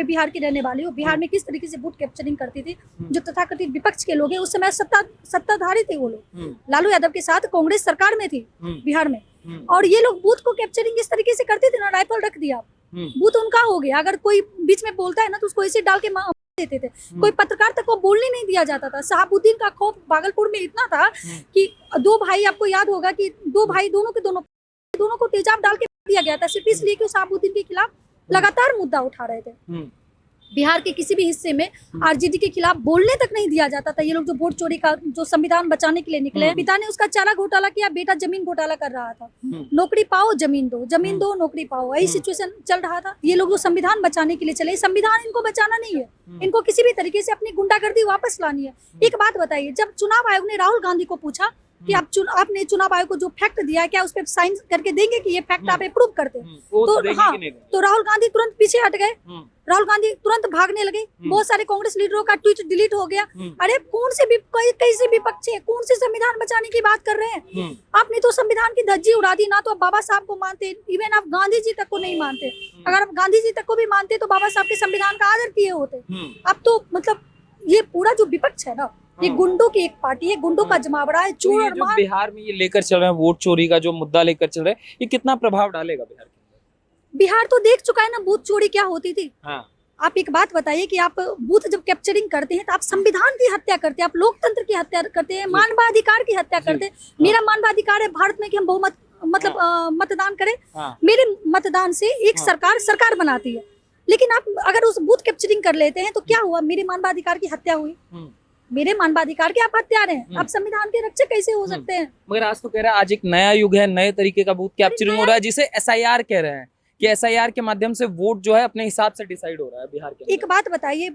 मैं बिहार की रहने वाली हूँ। बिहार में किस तरीके से बूथ कैप्चरिंग करती थी जो तथाकथित विपक्ष के लोग हैं, उस समय सत्ताधारी थे वो लोग, लालू यादव के साथ कांग्रेस सरकार में थी बिहार में, और ये लोग बूथ को कैप्चरिंग इस तरीके से करते थे ना, राइफल रख दिया, बूथ उनका हो गया। अगर कोई बीच में बोलता है ना तो उसको ऐसे डाल के देते थे। कोई पत्रकार तक को बोलने नहीं दिया जाता था। शहाबुद्दीन का खौफ भागलपुर में इतना था कि दो भाई, आपको याद होगा कि दो भाई दोनों को तेजाब डाल के दिया गया था, सिर्फ इसलिए कि शहाबुद्दीन के खिलाफ लगातार मुद्दा उठा रहे थे। बिहार के किसी भी हिस्से में आरजेडी के खिलाफ बोलने तक नहीं दिया जाता था। ये लोग जो वोट चोरी का जो संविधान बचाने के लिए निकले, पिता ने उसका चारा घोटाला किया, बेटा जमीन घोटाला कर रहा था। नौकरी पाओ जमीन दो नौकरी पाओ, यही सिचुएशन चल रहा था। ये लोग जो संविधान बचाने के लिए चले, संविधान इनको बचाना नहीं है, इनको किसी भी तरीके से अपनी गुंडागर्दी वापस लानी है। एक बात बताइए, जब चुनाव आयोग ने राहुल गांधी को पूछा कि आपने चुनाव आयोग को जो फैक्ट दिया है क्या उस पर साइन करके देंगे कि ये फैक्ट आप अप्रूव करते हैं, तो हाँ, तो राहुल गांधी तुरंत पीछे हट गए, राहुल गांधी तुरंत भागने लगे। बहुत सारे कांग्रेस लीडरों का ट्वीट डिलीट हो गया। अरे कौन से कैसे विपक्ष है, कौन से संविधान बचाने की बात कर रहे हैं? आपने तो संविधान की धज्जी उड़ा दी ना, तो आप बाबा साहब को मानते, इवन आप गांधी जी तक को नहीं मानते। अगर आप गांधी जी तक को भी मानते तो बाबा साहब के संविधान का आदर किए होते। अब तो मतलब ये पूरा जो विपक्ष है ना, ये गुंडों की एक पार्टी है, गुंडों का जमावड़ा है, चोर और मार। बिहार में ये लेकर चल रहे हैं, वोट चोरी का जो मुद्दा लेकर चल रहे हैं, ये कितना प्रभाव डालेगा बिहार के अंदर? बिहार तो देख चुका है ना बूथ चोरी क्या होती थी। हाँ। आप एक बात बताइए कि आप बूथ जब कैप्चरिंग करते हैं तो आप संविधान की हत्या करते हैं, आप लोकतंत्र की हत्या करते हैं, मानवाधिकार की हत्या करते हैं। मेरा मानवाधिकार है भारत में कि हम बहुमत मतदान करें। मेरे मतदान से एक सरकार बनाती है, लेकिन आप अगर उस बूथ कैप्चरिंग कर लेते हैं तो क्या हुआ? मेरे मानवाधिकार की हत्या हुई, मेरे मानवाधिकार के आप हत्यारे हैं। आप संविधान के रक्षक कैसे हो सकते हैं? मगर आज तो कह रहा है आज एक नया युग है, नए तरीके का बूथ कैप्चरिंग हो रहा है, जिसे एसआईआर कह रहे हैं कि एसआईआर के माध्यम से वोट जो है अपने हिसाब से डिसाइड हो रहा है बिहार के। एक बात बताइए,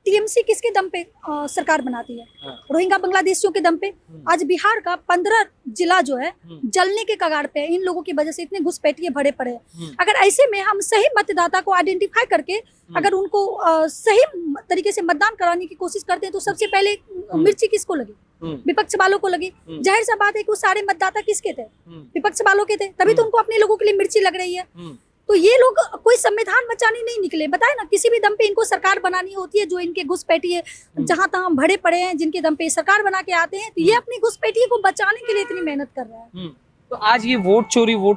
टीएमसी किसके दम पे सरकार बनाती है? रोहिंग्या बांग्लादेशियों के दम पे। आज बिहार का 15 जिला जो है जलने के कगार पे है, इन लोगों की वजह से इतने घुसपैठिए भरे पड़े हैं। अगर ऐसे में हम सही मतदाता को आइडेंटिफाई करके अगर उनको सही तरीके से मतदान कराने की कोशिश करते हैं तो सबसे पहले मिर्ची किसको लगी? विपक्ष वालों को लगी। जाहिर सा बात है कि वो सारे मतदाता किसके थे? विपक्ष वालों के थे, तभी तो उनको अपने लोगों के लिए मिर्ची लग रही है। तो ये लोग कोई संविधान बचाने नहीं निकले, बताए ना, किसी भी दम पे इनको सरकार बनानी होती है। जो इनके घुसपैठिए जहां तहां भरे पड़े हैं, जिनके दम पे सरकार बना के आते हैं, तो ये अपनी घुसपैठिए को बचाने के लिए इतनी मेहनत कर रहा है। तो आज ये वोट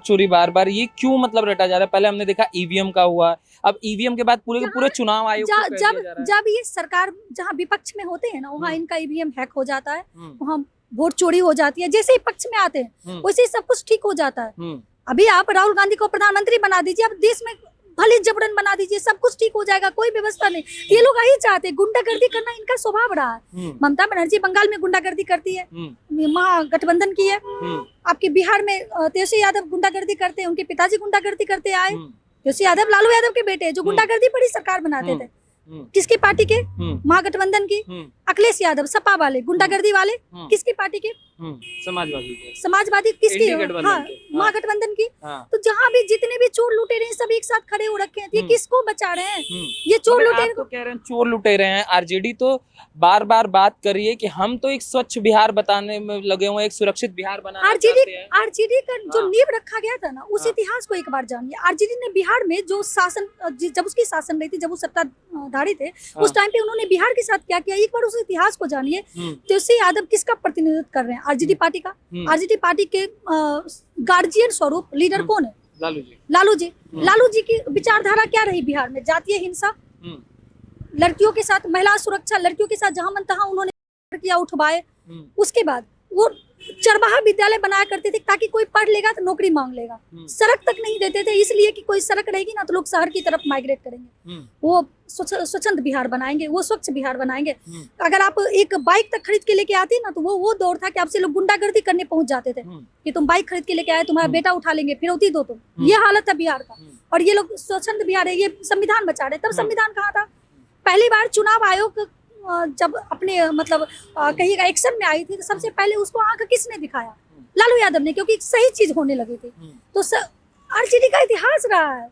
चोरी बार बार ये क्यों मतलब रटा जा रहा है? पहले हमने देखा ईवीएम का हुआ, अब ईवीएम के बाद पूरे के पूरे चुनाव आयोग को कर दिया जा रहा है। जब ये सरकार जहाँ विपक्ष में होते हैं ना, वहाँ इनका ईवीएम हैक हो जाता है, वहाँ वोट चोरी हो जाती है। जैसे ही पक्ष में आते हैं वैसे ही सब कुछ ठीक हो जाता है। अभी आप राहुल गांधी को प्रधानमंत्री बना दीजिए, आप देश में भले जबरन बना दीजिए, सब कुछ ठीक हो जाएगा, कोई व्यवस्था नहीं। ये लोग यही चाहते हैं, गुंडागर्दी करना इनका स्वभाव रहा है। ममता बनर्जी बंगाल में गुंडागर्दी करती है, महागठबंधन की है। आपके बिहार में तेजस्वी यादव गुंडागर्दी करते हैं, उनके पिताजी गुंडागर्दी करते आए। तेजस्वी यादव लालू यादव के बेटे जो गुंडागर्दी बड़ी सरकार बनाते थे। किसकी पार्टी के? महागठबंधन की। अखिलेश यादव सपा वाले, गुंडागर्दी वाले किसकी पार्टी के? समाजवादी किसकी? हाँ, महागठबंधन की। तो जहाँ भी जितने भी चोर लुटेरे हैं सब एक साथ खड़े हो रखे हैं। ये किसको बचा रहे हैं? ये चोर लुटेरे तो कह रहे हैं चोर लुटेरे हैं। आरजेडी तो बार बार बात कर रही है कि हम तो एक स्वच्छ बिहार बताने में लगे हुए, एक सुरक्षित बिहार बनाना चाहते हैं। आरजेडी का जो नींव रखा गया था ना, उस इतिहास को एक बार जानिए। आरजेडी ने बिहार में जो शासन, जब उसकी शासन रही थी, जब वो सत्ताधारी थे, उस टाइम पे उन्होंने बिहार के साथ क्या किया, एक बार उस इतिहास को जानिए। तेजस्वी यादव किसका प्रतिनिधित्व कर रहे हैं? आरजेडी पार्टी का। आरजेडी पार्टी के गार्जियन स्वरूप लीडर कौन है? लालू जी की विचारधारा क्या रही बिहार में? जातीय हिंसा, लड़कियों के साथ महिला सुरक्षा, लड़कियों के साथ जहां मन तहां उन्होंने किया उठवाए। उसके बाद वो चरवाहा विद्यालय बनाया करते थे ताकि कोई पढ़ लेगा तो नौकरी मांग लेगा। सड़क तक नहीं देते थे, इसलिए कि कोई सड़क रहेगी ना तो लोग शहर की तरफ माइग्रेट करेंगे। वो स्वच्छंद बिहार बनाएंगे, वो स्वच्छ बिहार बनाएंगे। अगर आप एक बाइक तक खरीद के लेके आती ना तो वो दौर था कि आपसे लोग गुंडागर्दी करने पहुंच जाते थे कि तुम बाइक खरीद के लेके आए, तुम्हारा बेटा उठा लेंगे, फिरौती दो तुम। ये हालत है बिहार का। और ये लोग स्वच्छंद बिहार है, ये संविधान बचा रहे। तब संविधान कहाँ था? पहली बार चुनाव आयोग जब अपने मतलब कहीं एक्शन में आई थी तो सबसे पहले उसको आंख किसने दिखाया? लालू यादव ने, क्योंकि सही चीज होने लगी थी। तो आरजेडी का इतिहास रहा है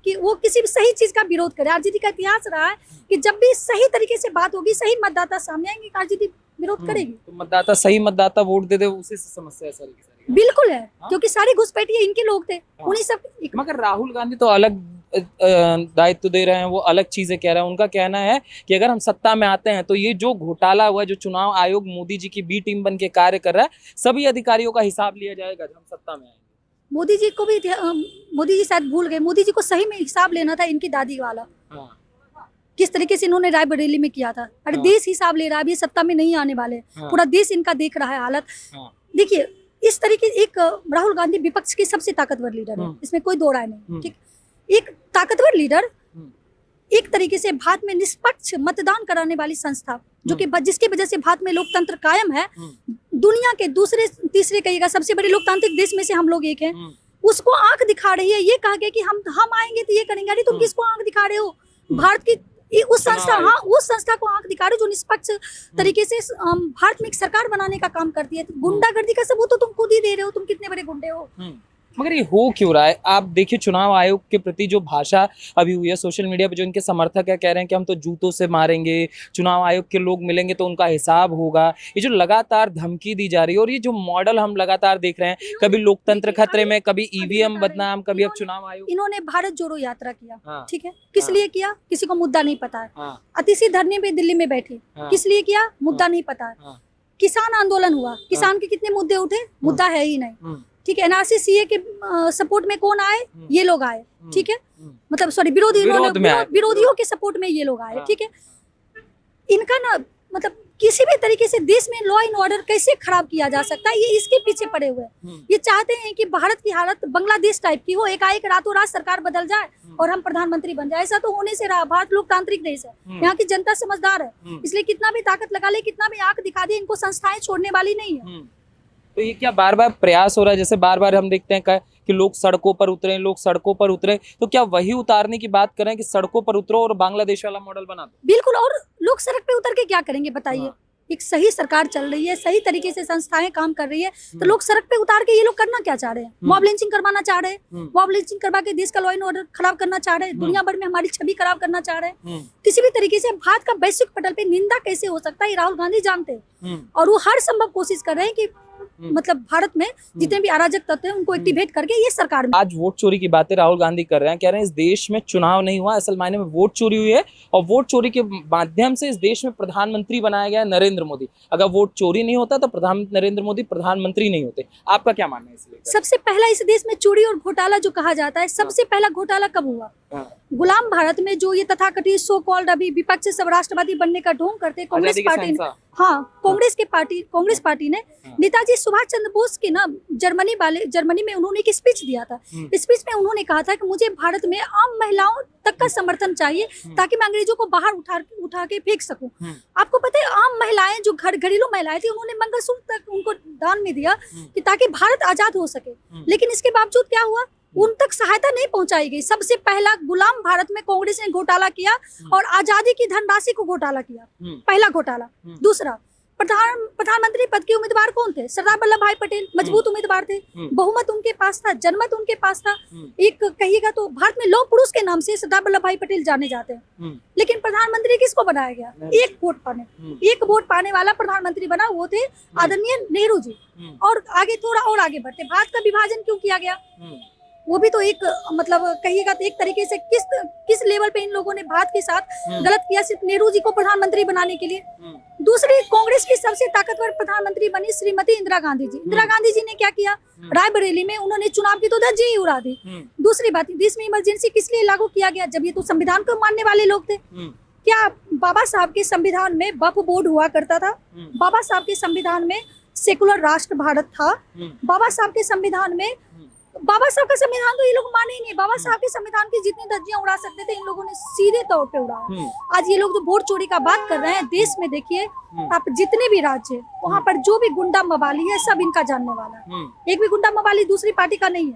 कि वो किसी भी सही चीज का विरोध करे। आरजेडी का इतिहास रहा है कि जब भी सही तरीके से बात होगी, सही मतदाता सामने आएंगे, आरजेडी विरोध करेगी। तो मतदाता सही मतदाता वोट दे दे, उसी से समस्या है सारी। बिल्कुल है, क्योंकि सारे घुसपैठिए इनके लोग थे, उन्हीं सब। मगर राहुल गांधी तो अलग दायित्व दे रहे हैं वो अलग चीजें कह रहे हैं। उनका कहना है कि अगर हम सत्ता में आते हैं तो ये जो घोटाला हुआ है, जो चुनाव आयोग मोदी जी की बी टीम बन के कार्य कर रहा है, सभी अधिकारियों का हिसाब लिया जाएगा जब हम सत्ता में आएंगे। मोदी जी को भी मोदी जी शायद भूल गए, मोदी जी को सही में हिसाब लेना था इनकी दादी वाला। हाँ, किस तरीके से इन्होंने रायबरेली में किया था। अरे हाँ। देश हिसाब ले रहा है, अभी सत्ता में नहीं आने वाले, हाँ। पूरा देश इनका देख रहा है हालत। हाँ। देखिए इस तरीके एक राहुल गांधी विपक्ष के सबसे ताकतवर लीडर है, इसमें कोई दो राय नहीं। ठीक, एक ताकतवर लीडर, एक तरीके से भारत में निष्पक्ष मतदान कराने वाली संस्था, जो कि जिसकी वजह से भारत में लोकतंत्र कायम है, दुनिया के दूसरे तीसरे कहिएगा सबसे बड़े लोकतांत्रिक देश में से हम लोग एक हैं, उसको आंख दिखा रही है। ये कहा गया कि हम आएंगे तो ये करेंगे। अरे तुम किसको आंख दिखा रहे हो? भारत की उस संस्था, हाँ उस संस्था को आंख दिखा रहे हो जो निष्पक्ष तरीके से भारत में एक सरकार बनाने का काम करती है। तो गुंडागर्दी का सबूत तो तुम खुद ही दे रहे हो, तुम कितने बड़े गुंडे हो। मगर ये हो क्यों रहा है? आप देखिए चुनाव आयोग के प्रति जो भाषा अभी हुई है सोशल मीडिया पे, जो इनके समर्थक है कह रहे हैं कि हम तो जूतों से मारेंगे, चुनाव आयोग के लोग मिलेंगे तो उनका हिसाब होगा। ये जो लगातार धमकी दी जा रही है और ये जो मॉडल हम लगातार देख रहे हैं, कभी लोकतंत्र खतरे में, कभी ईवीएम बदनाम, कभी अब चुनाव आयोग। इन्होंने भारत जोड़ो यात्रा किया। हाँ। ठीक है, किस लिए किया किसी को मुद्दा नहीं पता है। हाँ। अतिशी धरने पे दिल्ली में बैठी, किस लिए किया मुद्दा नहीं पता है। किसान आंदोलन हुआ, किसान के कितने मुद्दे उठे, मुद्दा है ही नहीं। ठीक है, एनआरसी सीए के सपोर्ट में कौन आए? ये लोग आए। ठीक है, मतलब सॉरी विरोधियों के सपोर्ट में ये लोग आए। ठीक है, इनका ना मतलब किसी भी तरीके से देश में लॉ एंड ऑर्डर कैसे खराब किया जा सकता है, ये इसके पीछे पड़े हुए हैं। ये चाहते हैं कि भारत की हालत बांग्लादेश टाइप की हो, एकाएक रातों रात सरकार बदल जाए और हम प्रधानमंत्री बन जाए। ऐसा तो होने से रहा। भारत लोकतांत्रिक देश है, यहाँ की जनता समझदार है, इसलिए कितना भी ताकत लगा ले, कितना भी आंख दिखा दे, इनको संस्थाएं छोड़ने वाली नहीं है। तो ये क्या बार बार प्रयास हो रहा है? जैसे बार बार हम देखते हैं कि लोग सड़कों पर उतरे, लोग सड़कों पर उतरे, तो क्या वही उतारने की बात करें कि सड़कों पर उतरो और बांग्लादेश वाला मॉडल बना दो? बिल्कुल। और लोग सड़क पे उतर के क्या करेंगे बताइए? एक सही सरकार चल रही है, सही तरीके से संस्थाएं काम कर रही है, तो लोग सड़क पे उतार के ये लोग करना क्या चाह रहे हैं? मॉब लिंचिंग करवाना चाह रहे हैं, मॉब लिंचिंग करवा के देश का लॉ एंड ऑर्डर खराब करना चाह रहे हैं, दुनिया भर में हमारी छवि खराब करना चाह रहे हैं। किसी भी तरीके से भारत का वैश्विक पटल पे निंदा कैसे हो सकता है, ये राहुल गांधी जानते हैं और वो हर संभव कोशिश कर रहे हैं कि मतलब भारत में जितने भी अराजक तत्व हैं उनको एक्टिवेट करके ये सरकार में। आज वोट चोरी की बातें राहुल गांधी कर रहे हैं, कह रहे हैं इस देश में चुनाव नहीं हुआ, असल मायने में वोट चोरी हुई है और वोट चोरी के माध्यम से इस देश में प्रधानमंत्री बनाया गया है नरेंद्र मोदी। अगर वोट चोरी नहीं होता तो प्रधानमंत्री नरेंद्र मोदी प्रधानमंत्री नहीं होते। आपका क्या मानना है इसलिए? सबसे पहला इस देश में चोरी और घोटाला जो कहा जाता है, सबसे पहला घोटाला कब हुआ? गुलाम भारत में जो ये तथाकथित सो कॉल्ड अभी विपक्ष सब राष्ट्रवादी बनने का ढोंग करते कांग्रेस पार्टी ने, हाँ कांग्रेस पार्टी ने नेताजी सुभाष चंद्र बोस के ना जर्मनी में उन्होंने एक स्पीच दिया था। स्पीच में उन्होंने कहा था कि मुझे भारत में आम महिलाओं तक का समर्थन चाहिए ताकि मैं अंग्रेजों को बाहर उठा के फेंक सकूं। आपको पता है आम महिलाएं जो घरेलू महिलाएं थी, उन्होंने मंगलसूत्र तक उनको दान में दिया कि ताकि भारत आजाद हो सके। लेकिन इसके बावजूद क्या हुआ? उन तक सहायता नहीं पहुंचाई गई। सबसे पहला गुलाम भारत में कांग्रेस ने घोटाला किया और आजादी की धनराशि को घोटाला किया, पहला घोटाला। दूसरा, प्रधानमंत्री पद के उम्मीदवार कौन थे? सरदार वल्लभ भाई पटेल मजबूत उम्मीदवार थे, बहुमत उनके पास था, जनमत उनके पास था। एक कहिएगा तो भारत में लौह पुरुष के नाम से सरदार वल्लभ भाई पटेल जाने जाते हैं। लेकिन प्रधानमंत्री किसको बनाया गया? एक वोट पाने वाला प्रधानमंत्री बना, वो थे आदरणीय नेहरू जी। और आगे थोड़ा और आगे बढ़ते, भारत का विभाजन क्यों किया गया? वो भी तो एक मतलब कहिएगा तो एक तरीके से किस लेवल पे इन लोगों ने भारत के साथ गलत किया सिर्फ नेहरू जी को प्रधानमंत्री बनाने के लिए। दूसरी, कांग्रेस की सबसे ताकतवर प्रधानमंत्री बनी श्रीमती इंदिरा गांधी जी। इंदिरा गांधी जी ने क्या किया? रायबरेली में उन्होंने चुनाव की तो धज्जी ही उड़ा दी। दूसरी बात, देश में इमरजेंसी किस लिए लागू किया गया? जब ये तो संविधान को मानने वाले लोग थे। क्या बाबा साहब के संविधान में वक्फ बोर्ड हुआ करता था? बाबा साहब के संविधान में सेकुलर राष्ट्र भारत था। बाबा साहब के संविधान में, बाबा साहब का संविधान तो ये लोग माने ही नहीं। बाबा साहब के संविधान की जितनी धज्जियां उड़ा सकते थे इन लोगों ने सीधे तौर पे उड़ाया। आज ये लोग जो वोट चोरी का बात कर रहे हैं, देश में देखिए आप जितने भी राज्य वहाँ पर जो भी गुंडा मवाली है सब इनका जानने वाला है। एक भी गुंडा मवाली दूसरी पार्टी का नहीं है।